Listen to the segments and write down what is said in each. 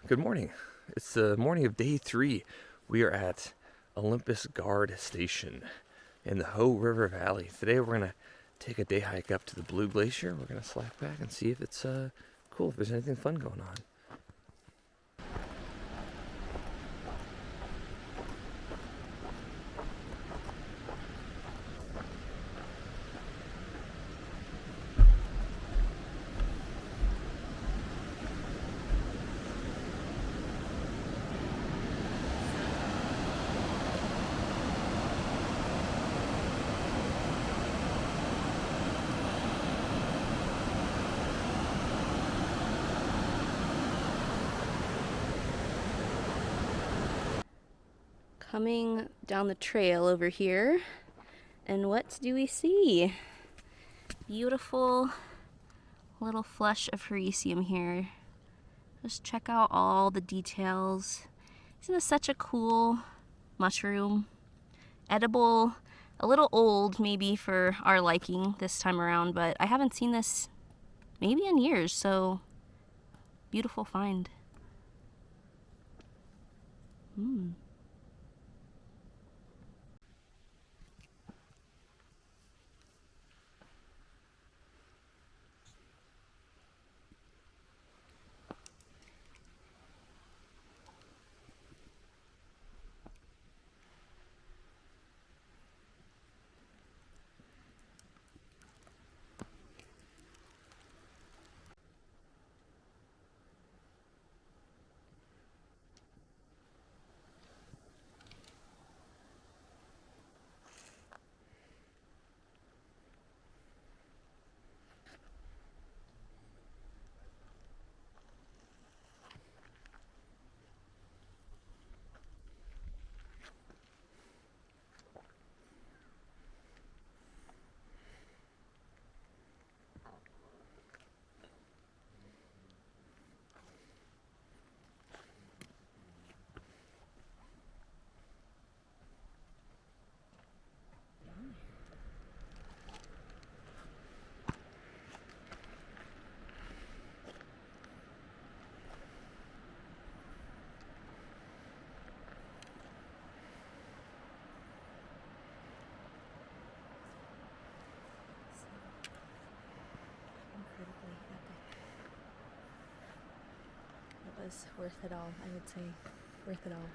Good morning. It's the morning of day 3. We are at Olympus Guard Station in the Hoh River Valley. Today we're going to take a day hike up to the Blue Glacier. We're going to slack back and see if it's cool, if there's anything fun going on. Coming down the trail over here, and what do we see? Beautiful little flush of hericium here. Just check out all the details. Isn't this such a cool mushroom? Edible, a little old maybe for our liking this time around, but I haven't seen this maybe in years, so beautiful find. It was worth it all, I would say. Worth it all.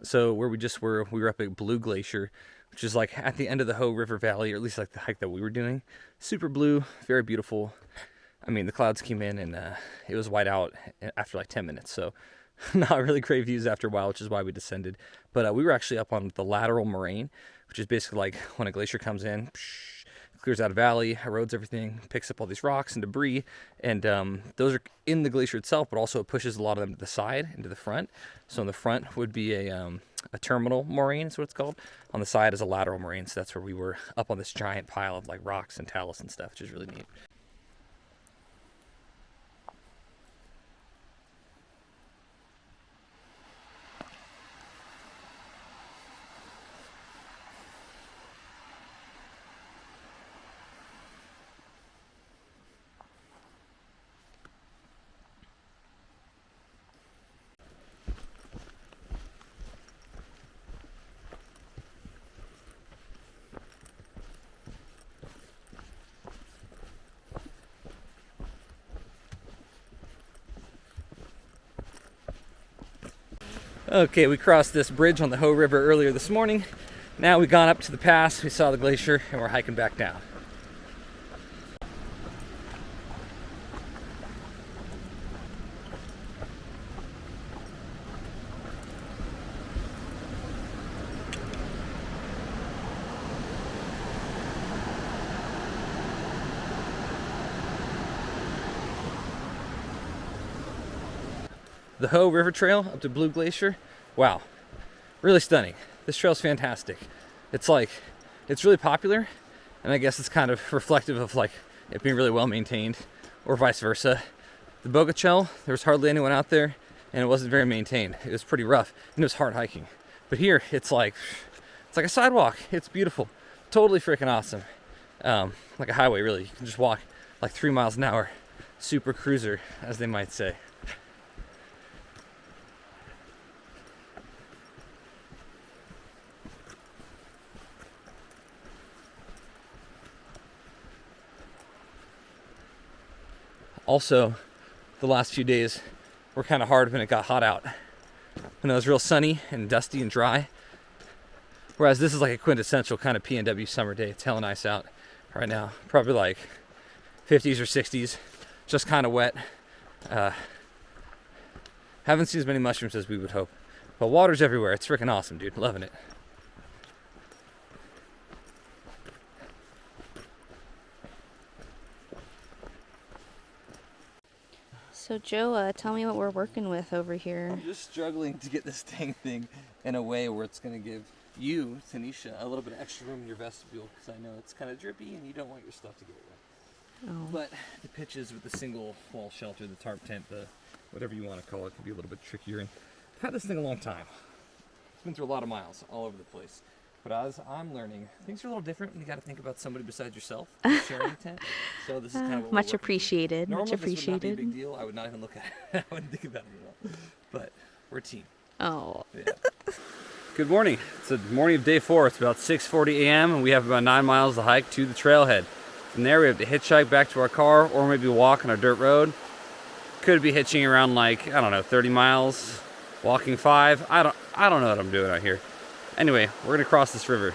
So where we just were, we were up at Blue Glacier, which is like at the end of the Hoh River Valley, or at least like the hike that we were doing. Super blue, very beautiful. I mean, the clouds came in and it was white out after like 10 minutes. So not really great views after a while, which is why we descended. But we were actually up on the lateral moraine, which is basically like when a glacier comes in, clears out a valley, erodes everything, picks up all these rocks and debris, and those are in the glacier itself, but also it pushes a lot of them to the side, into the front. So in the front would be a terminal moraine, is what it's called. On the side is a lateral moraine, so that's where we were up on this giant pile of like rocks and talus and stuff, which is really neat. Okay, we crossed this bridge on the Hoh River earlier this morning. Now we've gone up to the pass, we saw the glacier, and we're hiking back down. the Hoh River Trail up to Blue Glacier. Wow, really stunning. This trail's fantastic. It's really popular, and I guess it's kind of reflective of like it being really well maintained, or vice versa. The Bogachel, there was hardly anyone out there, and it wasn't very maintained. It was pretty rough, and it was hard hiking. But here, it's like a sidewalk. It's beautiful, totally freaking awesome. Like a highway, really. You can just walk like 3 miles an hour. Super cruiser, as they might say. Also, the last few days were kind of hard when it got hot out. When it was real sunny and dusty and dry. Whereas this is like a quintessential kind of PNW summer day. It's hella nice out right now. Probably like 50s or 60s. Just kind of wet. Haven't seen as many mushrooms as we would hope. But water's everywhere. It's freaking awesome, dude. Loving it. So Joe, tell me what we're working with over here. I'm just struggling to get this dang thing in a way where it's going to give you, Tanisha, a little bit of extra room in your vestibule, because I know it's kind of drippy and you don't want your stuff to get wet. Oh. But the pitches with the single wall shelter, the tarp tent, the whatever you want to call it, can be a little bit trickier. And I've had this thing a long time. It's been through a lot of miles all over the place. But as I'm learning, things are a little different when you got to think about somebody besides yourself sharing a tent. So this is kind of what Much we're appreciated. Normally, Much this would not be a appreciated. big deal. I would not even look at it. I wouldn't think about it at all. But we're a team. Oh. Yeah. Good morning. It's the morning of day 4. It's about 6:40 a.m. and we have about 9 miles to hike to the trailhead. From there, we have to hitchhike back to our car, or maybe walk on a dirt road. Could be hitching around like, I don't know, 30 miles, walking 5. I don't know what I'm doing out here. Anyway, we're gonna cross this river.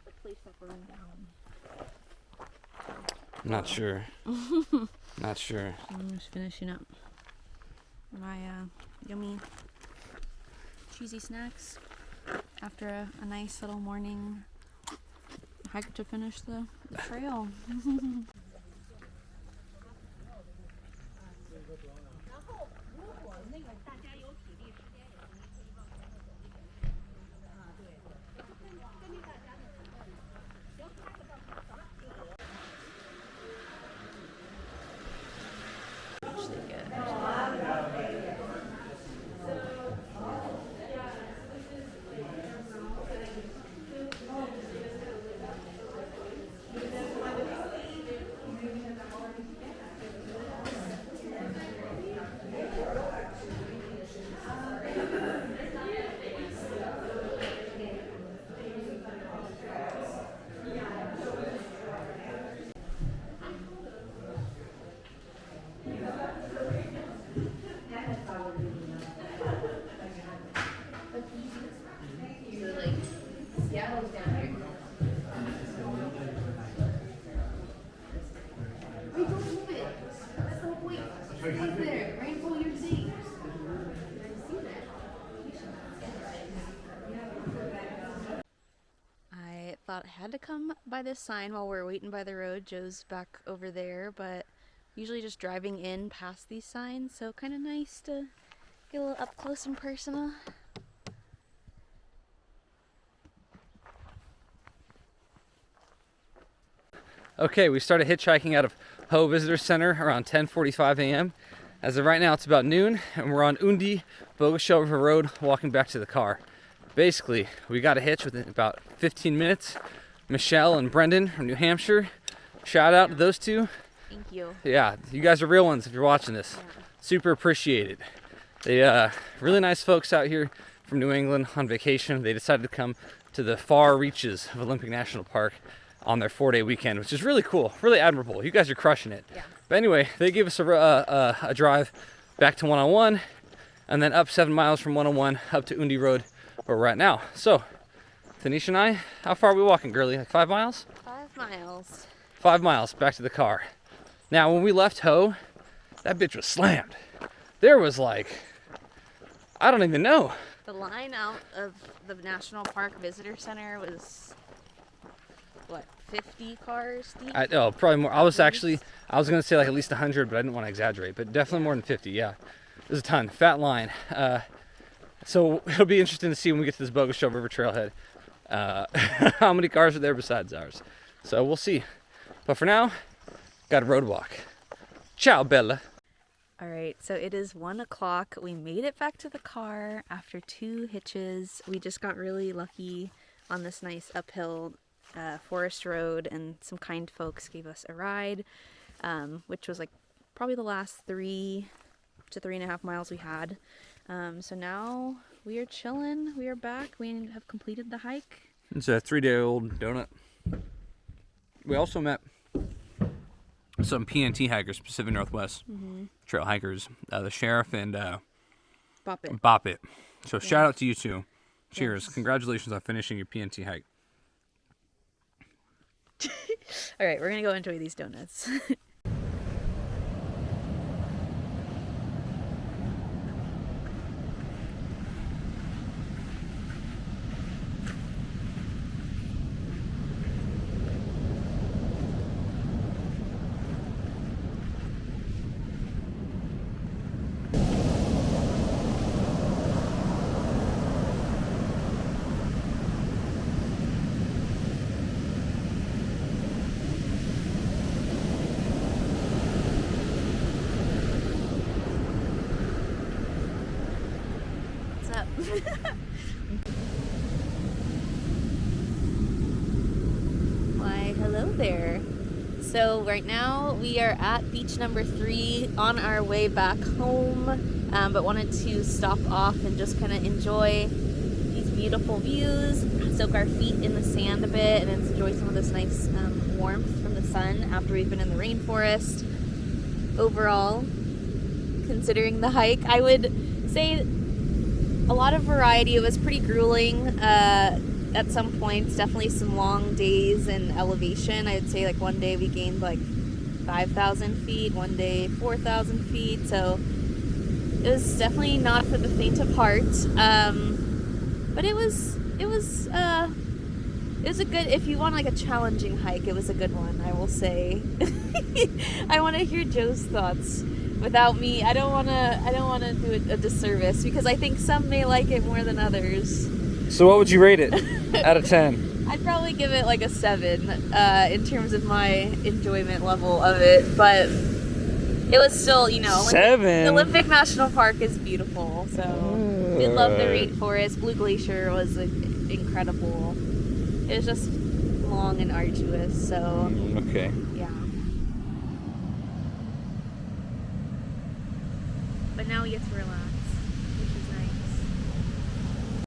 The place that burned down. Not sure. Not sure. I'm just finishing up my yummy cheesy snacks after a nice little morning hike to finish the trail. I thought I had to come by this sign while we're waiting by the road. Joe's back over there, but usually just driving in past these signs, so kind of nice to Get a little up close and personal. Okay, we started hitchhiking out of Hoh Visitor Center around 10:45 a.m. As of right now, it's about noon, and we're on Undi, Bogashow River Road, walking back to the car. Basically, we got a hitch within about 15 minutes. Michelle and Brendan from New Hampshire. Shout out to those two. Thank you. Yeah, you guys are real ones if you're watching this. Yeah. Super appreciated. They really nice folks out here from New England on vacation. They decided to come to the far reaches of Olympic National Park on their 4-day weekend, which is really cool, really admirable. You guys are crushing it. Yeah. But anyway, they gave us a drive back to 101, and then up 7 miles from 101 up to Undi Road, where we're at now. So, Tanisha and I, how far are we walking, girlie? Like 5 miles? 5 miles. 5 miles back to the car. Now, when we left Hoh, that bitch was slammed. There was like, I don't even know. The line out of the National Park Visitor Center was, what, 50 cars deep? Probably more. I was gonna say like at least 100, but I didn't want to exaggerate. But definitely more than 50. Yeah, there's a ton. Fat line. So it'll be interesting to see when we get to this Bogashow River trailhead, how many cars are there besides ours. So we'll see. But for now, got a road walk. Ciao, Bella. All right, so it is 1 o'clock. We made it back to the car after 2 hitches. We just got really lucky on this nice uphill forest road, and some kind folks gave us a ride, which was like probably the last 3 to 3.5 miles we had. So now we are chilling. We are back. We have completed the hike. It's a 3-day-old donut. We also met some PNT hikers, Pacific Northwest trail hikers, the sheriff and Bop It. So shout out to you two. Cheers. Yes. Congratulations on finishing your PNT hike. All right, we're gonna go enjoy these donuts. What's up? Why, hello there. So right now we are at beach number 3 on our way back home, but wanted to stop off and just kind of enjoy these beautiful views, soak our feet in the sand a bit, and enjoy some of this nice warmth from the sun after we've been in the rainforest. Overall, considering the hike, I would say a lot of variety. It was pretty grueling at some points, definitely some long days in elevation. I'd say like one day we gained like 5,000 feet, one day 4,000 feet, so it was definitely not for the faint of heart. But it was a good, if you want like a challenging hike, it was a good one, I will say. I want to hear Joe's thoughts. Without me, I don't want to do it a disservice, because I think some may like it more than others. So what would you rate it out of 10? I'd probably give it like a 7 in terms of my enjoyment level of it, but it was still, 7? Olympic National Park is beautiful, so we love the rainforest. Blue Glacier was incredible. It was just long and arduous, so Okay. yeah. But now we get to relax.